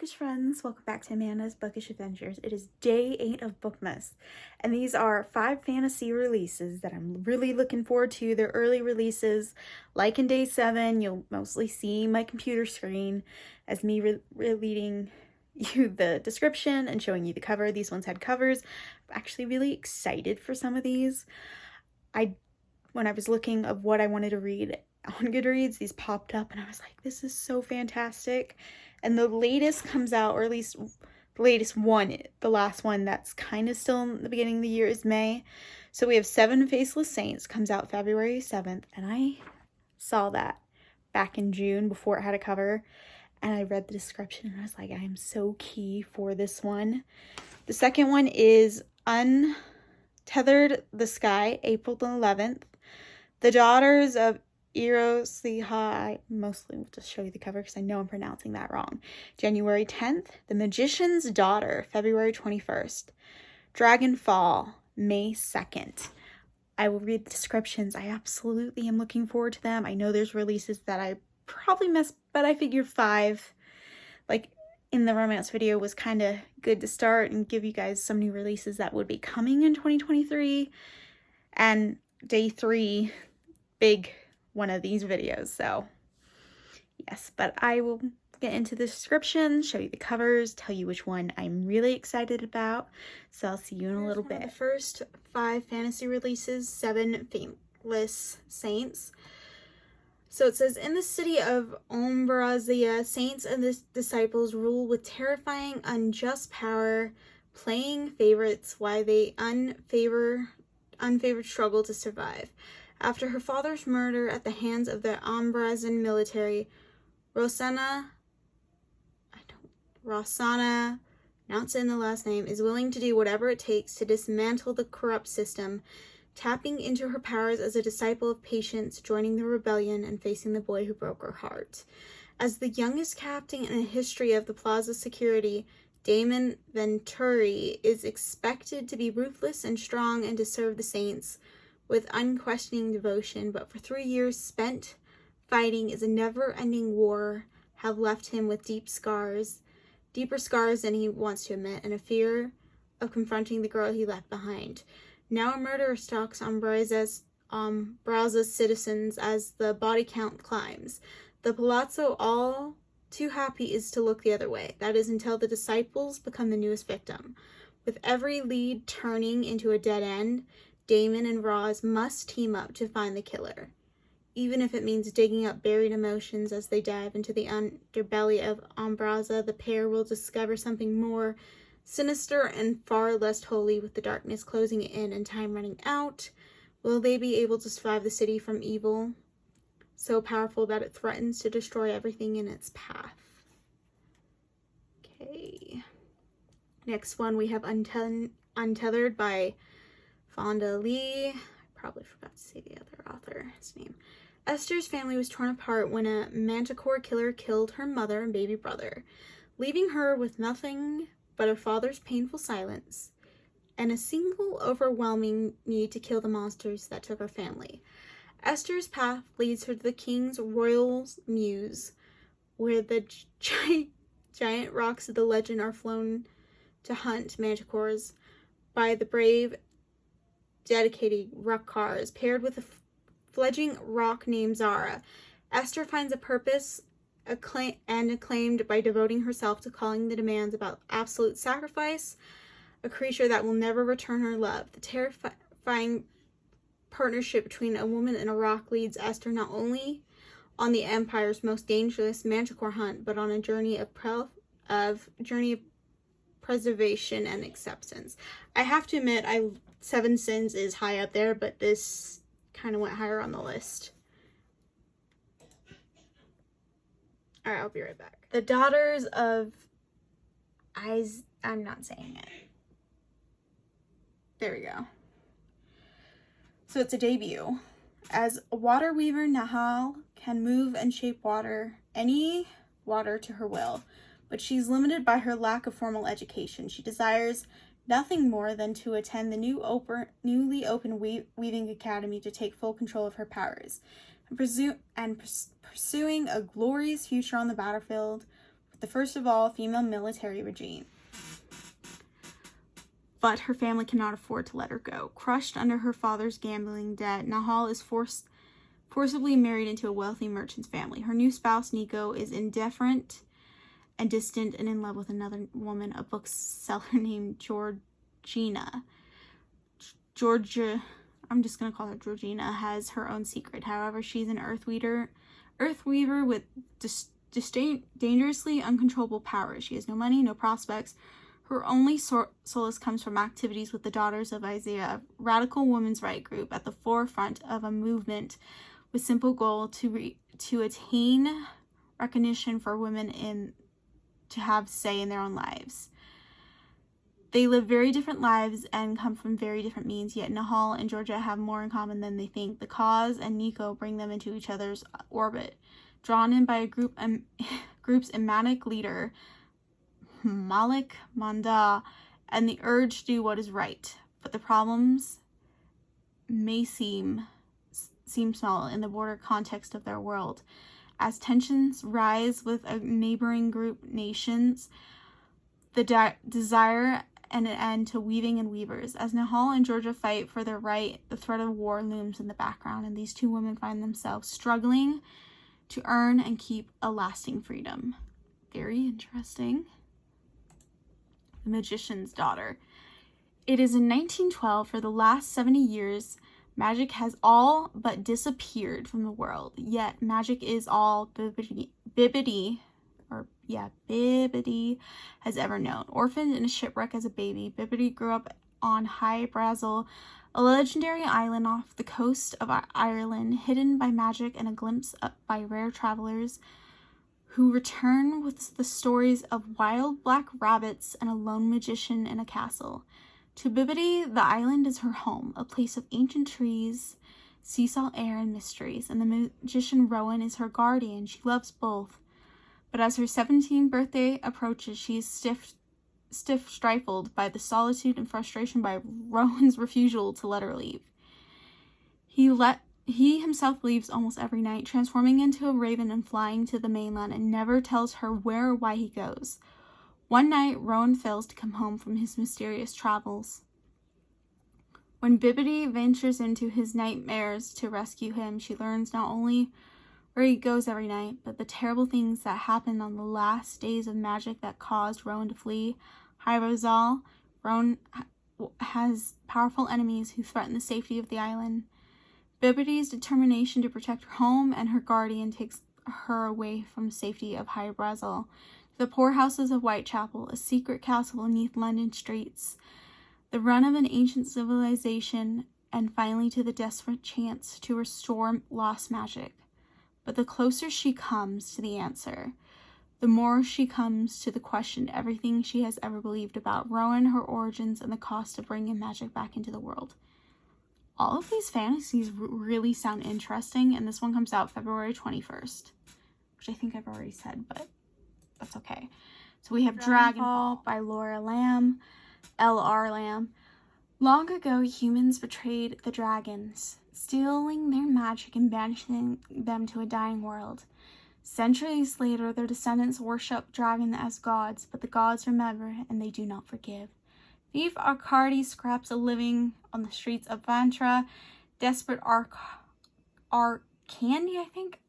bookish friends, welcome back to Amanda's Bookish Adventures. It is day 8 of Bookmas, and these are 5 fantasy releases that I'm really looking forward to. They're early releases. Like in day 7, you'll mostly see my computer screen as me reading you the description and showing you the cover. These ones had covers. I'm actually really excited for some of these. When I was looking of what I wanted to read on Goodreads, these popped up and I was like, this is so fantastic. And the latest comes out, or at least the latest one, the last one that's kind of still in the beginning of the year, is May. So we have Seven Faceless Saints, comes out February 7th, and I saw that back in June before it had a cover, and I read the description and I was like, I am so key for this one. The second one is Untethered the Sky, April the 11th. The Daughters of Eros Liha, I mostly will just show you the cover because I know I'm pronouncing that wrong. January 10th. The Magician's Daughter, February 21st. Dragonfall, May 2nd. I will read the descriptions. I absolutely am looking forward to them. I know there's releases that I probably missed, but I figure 5, like in the romance video, was kind of good to start and give you guys some new releases that would be coming in 2023. And day 3, big one of these videos, so yes, but I will get into the description, show you the covers, tell you which one I'm really excited about, so I'll see you in a little bit. The first 5 fantasy releases, Seven Faceless Saints. So it says, in the city of Ombrazia, saints and the disciples rule with terrifying, unjust power, playing favorites while they unfavored struggle to survive. After her father's murder at the hands of the Ombrazan military, Roxana, not saying the last name, is willing to do whatever it takes to dismantle the corrupt system, tapping into her powers as a disciple of Patience, joining the rebellion and facing the boy who broke her heart. As the youngest captain in the history of the Plaza Security, Damon Venturi is expected to be ruthless and strong and to serve the saints with unquestioning devotion, but for 3 years spent fighting is a never-ending war have left him with deeper scars than he wants to admit, and a fear of confronting the girl he left behind. Now a murderer stalks Ombraza's citizens as the body count climbs. The Palazzo, all too happy, is to look the other way. That is until the disciples become the newest victim. With every lead turning into a dead end, Damon and Roz must team up to find the killer, even if it means digging up buried emotions as they dive into the underbelly of Ombraza. The pair will discover something more sinister and far less holy, with the darkness closing in and time running out. Will they be able to survive the city from evil so powerful that it threatens to destroy everything in its path? Okay. Next one, we have Untethered by Fonda Lee. I probably forgot to say the other author's name. Esther's family was torn apart when a manticore killer killed her mother and baby brother, leaving her with nothing but her father's painful silence and a single overwhelming need to kill the monsters that took her family. Esther's path leads her to the king's royal mews, where the giant rocks of the legend are flown to hunt manticores by the brave, dedicated Rakkars, paired with a fledgling rock named Zara. Esther finds a purpose acclaimed by devoting herself to calling the demands about absolute sacrifice, a creature that will never return her love. The terrifying partnership between a woman and a rock leads Esther not only on the Empire's most dangerous manticore hunt, but on a journey of preservation and acceptance. I have to admit, Seven Sins is high up there, but this kind of went higher on the list. Alright, I'll be right back. The Daughters of I'm not saying it. There we go. So it's a debut. As a water weaver, Nahal can move and shape any water to her will, but she's limited by her lack of formal education. She desires nothing more than to attend the newly opened weaving academy to take full control of her powers, and pursuing a glorious future on the battlefield the first of all female military regime. But her family cannot afford to let her go. Crushed under her father's gambling debt, Nahal is forcibly married into a wealthy merchant's family. Her new spouse, Nico, is indifferent and distant and in love with another woman, a bookseller named Georgina. I'm just going to call her Georgina, has her own secret. However, she's an earth weaver with dangerously uncontrollable powers. She has no money, no prospects. Her only solace comes from activities with the Daughters of Isaiah, a radical women's rights group at the forefront of a movement with simple goal to attain recognition for women to have say in their own lives. They live very different lives and come from very different means, yet Nahal and Georgia have more in common than they think. The cause and Nico bring them into each other's orbit. Drawn in by a group's emanatic leader, Malik Manda, and the urge to do what is right. But the problems may seem small in the broader context of their world. As tensions rise with a neighboring group nations, the desire and an end to weaving and weavers. As Nahal and Georgia fight for their right, the threat of war looms in the background, and these two women find themselves struggling to earn and keep a lasting freedom. Very interesting. The Magician's Daughter. It is in 1912. For the last 70 years, magic has all but disappeared from the world. Yet magic is all Bibbidi has ever known. Orphaned in a shipwreck as a baby, Bibbidi grew up on Hy Brasil, a legendary island off the coast of Ireland, hidden by magic and a glimpse by rare travelers who return with the stories of wild black rabbits and a lone magician in a castle. To Bibbidi, the island is her home, a place of ancient trees, sea salt air, and mysteries, and the magician Rowan is her guardian. She loves both. But as her 17th birthday approaches, she is stifled by the solitude and frustration by Rowan's refusal to let her leave. He himself leaves almost every night, transforming into a raven and flying to the mainland, and never tells her where or why he goes. One night, Rowan fails to come home from his mysterious travels. When Bibbidi ventures into his nightmares to rescue him, she learns not only where he goes every night, but the terrible things that happened on the last days of magic that caused Rowan to flee. Hy Brasil, Rowan has powerful enemies who threaten the safety of the island. Bibbidi's determination to protect her home and her guardian takes her away from the safety of Hy Brasil, the poorhouses of Whitechapel, a secret castle beneath London streets, the run of an ancient civilization, and finally to the desperate chance to restore lost magic. But the closer she comes to the answer, the more she comes to the question everything she has ever believed about Rowan, her origins, and the cost of bringing magic back into the world. All of these fantasies really sound interesting, and this one comes out February 21st, which I think I've already said, but that's okay. So we have Dragonfall by Laura Lamb, L.R. Lamb. Long ago, humans betrayed the dragons, stealing their magic and banishing them to a dying world. Centuries later, their descendants worship dragons as gods, but the gods remember and they do not forgive. Thief Arcady scraps a living on the streets of Vantra. Desperate Arcandi,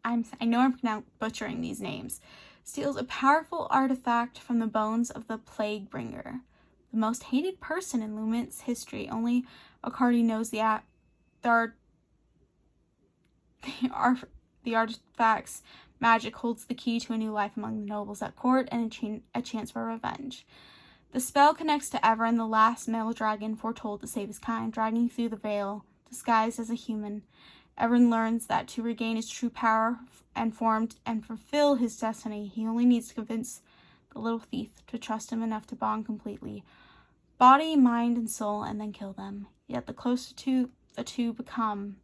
I know I'm now butchering these names, steals a powerful artifact from the bones of the Plague Bringer, the most hated person in Lument's history. Only Arcady knows the artifact's magic holds the key to a new life among the nobles at court and a chance for revenge. The spell connects to Everin, the last male dragon foretold to save his kind. Dragging through the veil, disguised as a human, Everin learns that to regain his true power and fulfill his destiny, he only needs to convince the little thief to trust him enough to bond completely, body, mind, and soul, and then kill them. Yet the closer the two become,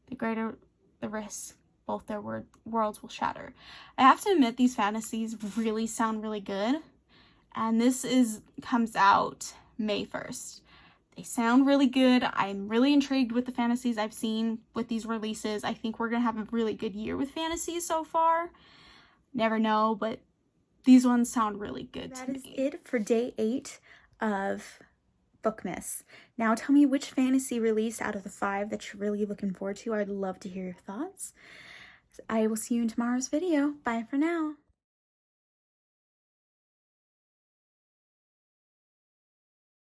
the greater the risk both their worlds will shatter. I have to admit, these fantasies really sound really good. And this comes out May 1st. They sound really good. I'm really intrigued with the fantasies I've seen with these releases. I think we're going to have a really good year with fantasies so far. Never know, but these ones sound really good to That is me. it for day 8 of Bookmas. Now tell me which fantasy release out of the 5 that you're really looking forward to. I'd love to hear your thoughts. I will see you in tomorrow's video. Bye for now.